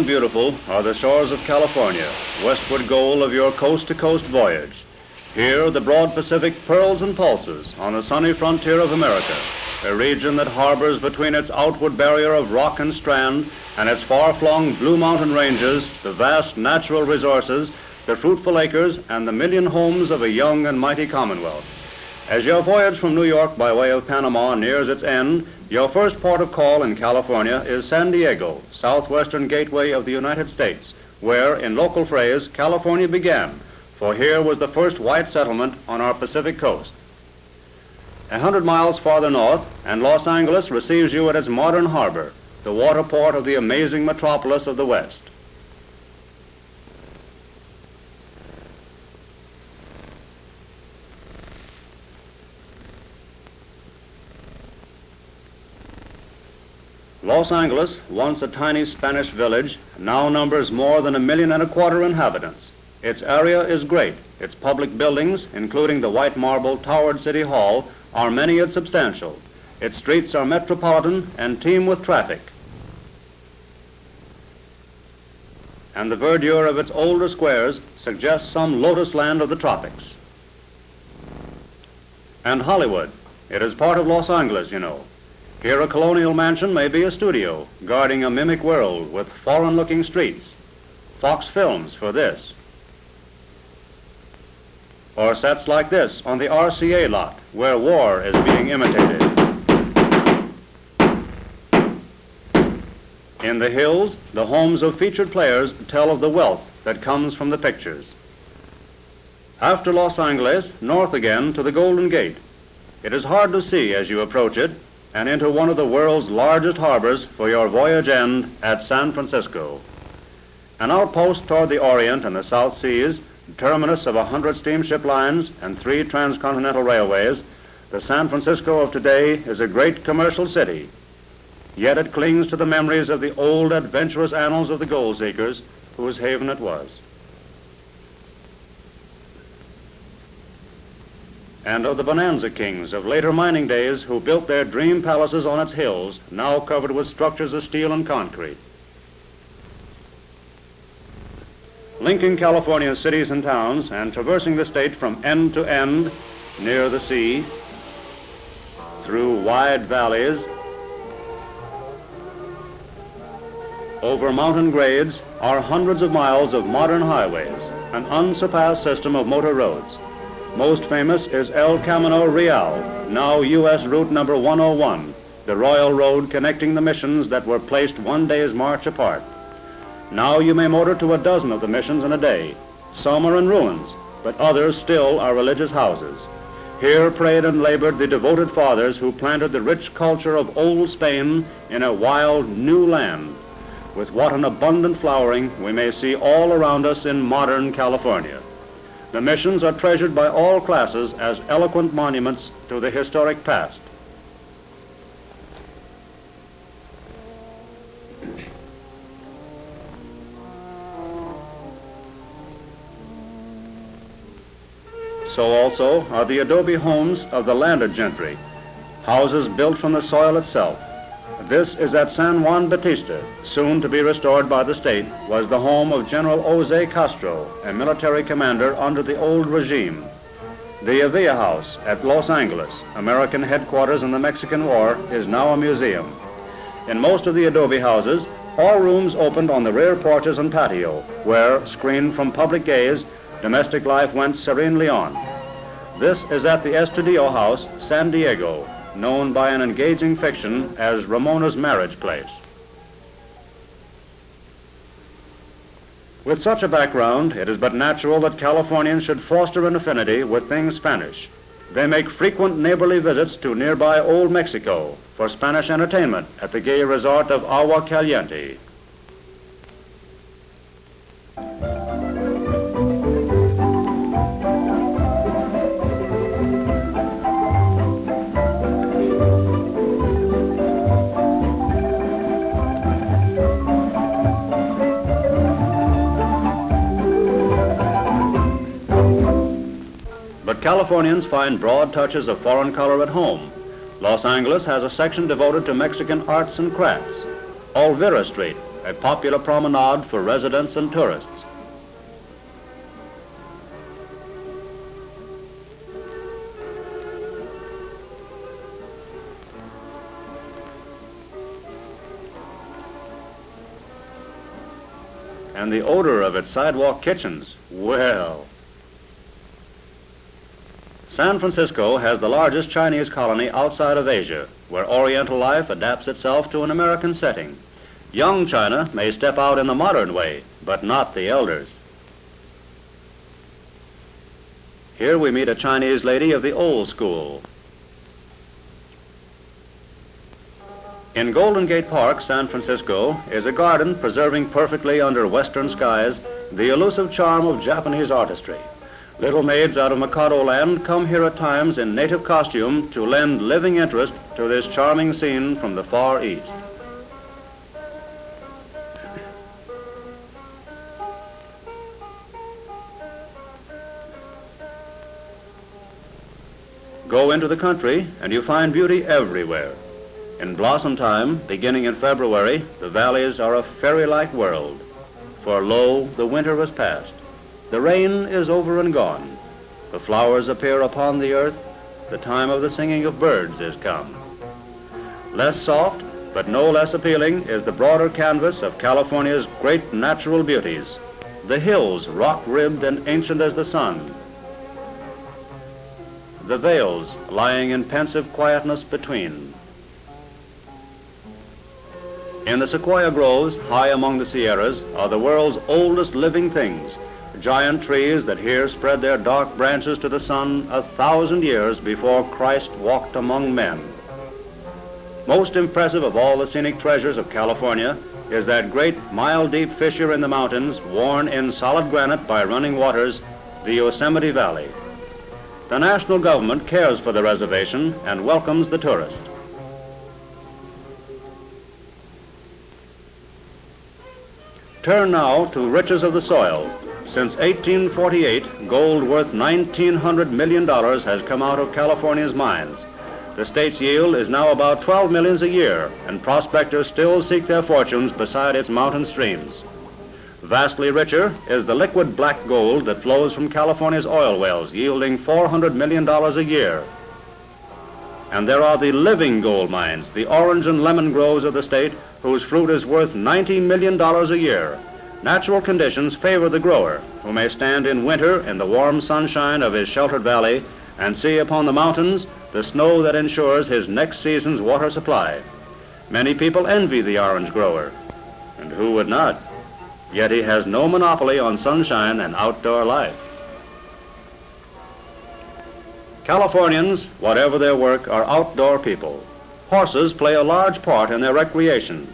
and beautiful are the shores of California, westward goal of your coast-to-coast voyage. Here, the broad Pacific purls and pulses on the sunny frontier of America, a region that harbors between its outward barrier of rock and strand and its far-flung Blue Mountain ranges the vast natural resources, the fruitful acres, and the million homes of a young and mighty commonwealth. As your voyage from New York by way of Panama nears its end, your first port of call in California is San Diego, southwestern gateway of the United States, where, in local phrase, California began, for here was the first white settlement on our Pacific coast. 100 miles farther north, and Los Angeles receives you at its modern harbor, the water port of the amazing metropolis of the West. Los Angeles, once a tiny Spanish village, now numbers more than 1.25 million inhabitants. Its area is great. Its public buildings, including the white marble towered City Hall, are many and substantial. Its streets are metropolitan and teem with traffic. And the verdure of its older squares suggests some lotus land of the tropics. And Hollywood, it is part of Los Angeles, you know. Here a colonial mansion may be a studio, guarding a mimic world with foreign-looking streets. Fox Films for this. Or sets like this on the RCA lot, where war is being imitated. In the hills, the homes of featured players tell of the wealth that comes from the pictures. After Los Angeles, north again to the Golden Gate. It is hard to see as you approach it, and into one of the world's largest harbors for your voyage end at San Francisco. An outpost toward the Orient and the South Seas, terminus of 100 steamship lines and 3 transcontinental railways, the San Francisco of today is a great commercial city. Yet it clings to the memories of the old adventurous annals of the gold seekers whose haven it was. And of the bonanza kings of later mining days who built their dream palaces on its hills, now covered with structures of steel and concrete. Linking California's cities and towns and traversing the state from end to end, near the sea, through wide valleys, over mountain grades, are hundreds of miles of modern highways, an unsurpassed system of motor roads. Most famous is El Camino Real, now U.S. route number 101, the royal road connecting the missions that were placed one day's march apart. Now you may motor to a dozen of the missions in a day. Some are in ruins, but others still are religious houses. Here prayed and labored the devoted fathers who planted the rich culture of old Spain in a wild new land. With what an abundant flowering we may see all around us in modern California. The missions are treasured by all classes as eloquent monuments to the historic past. So also are the adobe homes of the landed gentry, houses built from the soil itself. This is at San Juan Bautista, soon to be restored by the state, was the home of General Jose Castro, a military commander under the old regime. The Avila House at Los Angeles, American headquarters in the Mexican War, is now a museum. In most of the adobe houses, all rooms opened on the rear porches and patio, where, screened from public gaze, domestic life went serenely on. This is at the Estudillo House, San Diego, known by an engaging fiction as Ramona's marriage place. With such a background, it is but natural that Californians should foster an affinity with things Spanish. They make frequent neighborly visits to nearby Old Mexico for Spanish entertainment at the gay resort of Agua Caliente. But Californians find broad touches of foreign color at home. Los Angeles has a section devoted to Mexican arts and crafts. Olvera Street, a popular promenade for residents and tourists. And the odor of its sidewalk kitchens, well. San Francisco has the largest Chinese colony outside of Asia, where Oriental life adapts itself to an American setting. Young China may step out in the modern way, but not the elders. Here we meet a Chinese lady of the old school. In Golden Gate Park, San Francisco, is a garden preserving perfectly under western skies the elusive charm of Japanese artistry. Little maids out of Mikado land come here at times in native costume to lend living interest to this charming scene from the Far East. Go into the country and you find beauty everywhere. In blossom time, beginning in February, the valleys are a fairy-like world. For lo, the winter has passed. The rain is over and gone. The flowers appear upon the earth. The time of the singing of birds is come. Less soft, but no less appealing, is the broader canvas of California's great natural beauties. The hills, rock-ribbed and ancient as the sun. The vales lying in pensive quietness between. In the sequoia groves, high among the Sierras, are the world's oldest living things, giant trees that here spread their dark branches to the sun 1,000 years before Christ walked among men. Most impressive of all the scenic treasures of California is that great mile-deep fissure in the mountains, worn in solid granite by running waters, the Yosemite Valley. The national government cares for the reservation and welcomes the tourist. Turn now to riches of the soil. Since 1848, gold worth $1,900 million has come out of California's mines. The state's yield is now about 12 millions a year, and prospectors still seek their fortunes beside its mountain streams. Vastly richer is the liquid black gold that flows from California's oil wells, yielding $400 million a year. And there are the living gold mines, the orange and lemon groves of the state, whose fruit is worth $90 million a year. Natural conditions favor the grower, who may stand in winter in the warm sunshine of his sheltered valley and see upon the mountains the snow that ensures his next season's water supply. Many people envy the orange grower, and who would not? Yet he has no monopoly on sunshine and outdoor life. Californians, whatever their work, are outdoor people. Horses play a large part in their recreation.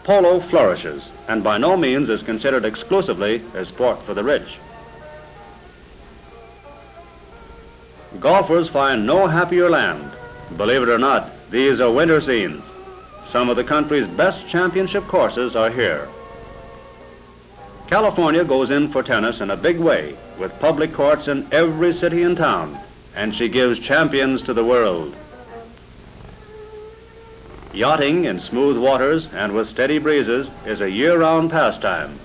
Polo flourishes, and by no means is considered exclusively a sport for the rich. Golfers find no happier land. Believe it or not, these are winter scenes. Some of the country's best championship courses are here. California goes in for tennis in a big way, with public courts in every city and town, and she gives champions to the world. Yachting in smooth waters and with steady breezes is a year-round pastime.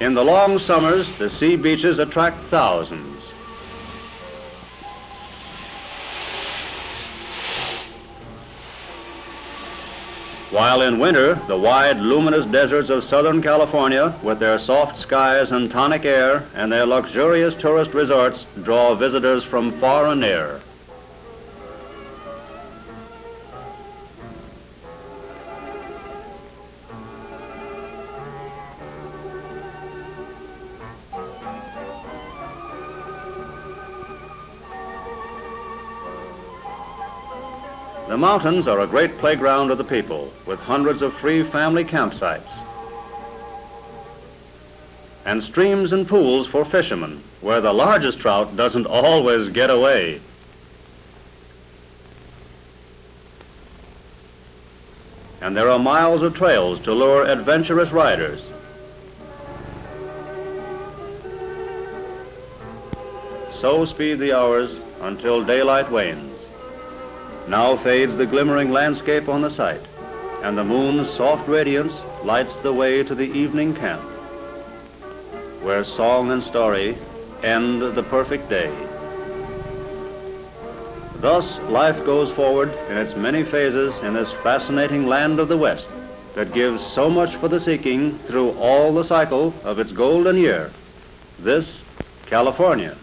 In the long summers, the sea beaches attract thousands. While in winter, the wide, luminous deserts of Southern California, with their soft skies and tonic air and their luxurious tourist resorts, draw visitors from far and near. The mountains are a great playground of the people, with hundreds of free family campsites, and streams and pools for fishermen, where the largest trout doesn't always get away. And there are miles of trails to lure adventurous riders. So speed the hours until daylight wanes. Now fades the glimmering landscape on the sight. and the moon's soft radiance lights the way to the evening camp, where song and story end the perfect day. Thus, life goes forward in its many phases in this fascinating land of the West that gives so much for the seeking through all the cycle of its golden year, this California.